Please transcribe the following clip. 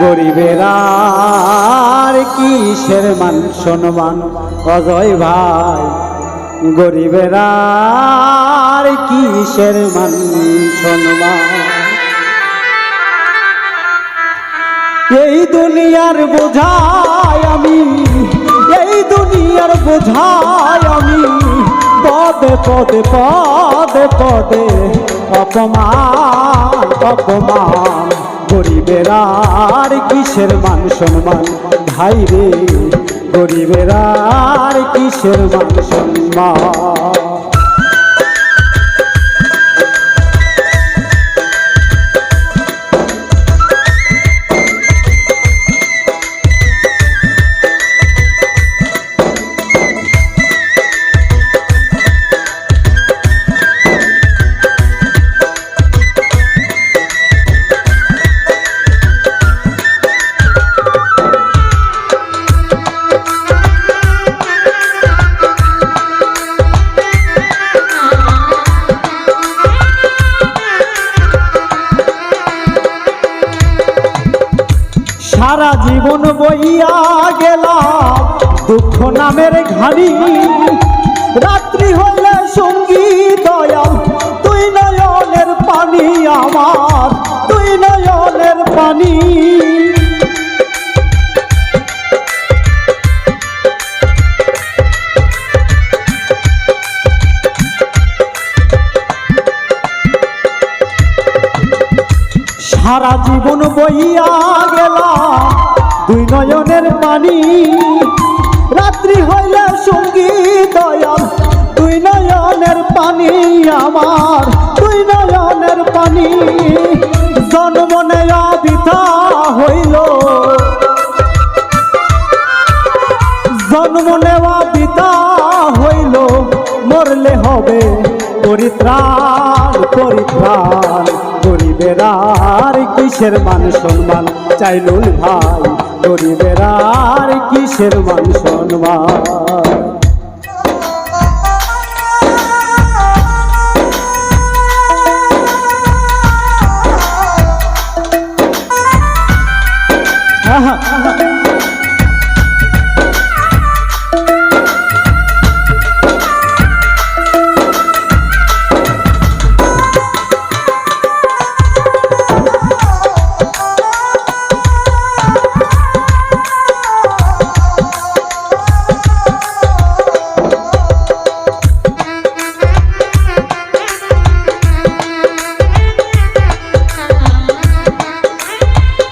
গরিবের আর কিসের মান সম্মান অজয় ভাই, গরিবের আর কিসের মান সম্মান। এই দুনিয়ার বোঝায় আমি, এই দুনিয়ার বোঝায় আমি, পদে পদে পদে পদে অপমান অপমান। গরিবের আর কিসের মান সম্মান ভাই রে, গরিবের আর কিসের মান সম্মান। সারা জীবন বইয়া গেলাম দুঃখ নামের ঘানি, রাত্রি হইলে সঙ্গী দয়াল তুই নয়নের পানি আমার, তুই নয়নের পানি। সারা জীবন বইয়া গেলাম দুই নয়নের পানি, রাত্রি হইলে সঙ্গী দয়াল দুই নয়নের পানি আমার, দুই নয়নের পানি। জন্ম নেয়া বৃথা হইল, জন্ম নেওয়া বৃথা হইল, মরলে হবে পরিত্রাণ পরিত্রাণ। গরিবের আর কিসের মান সম্মান চাইলুল ভাই, গরিবের আর কিসের মান সম্মান। আহা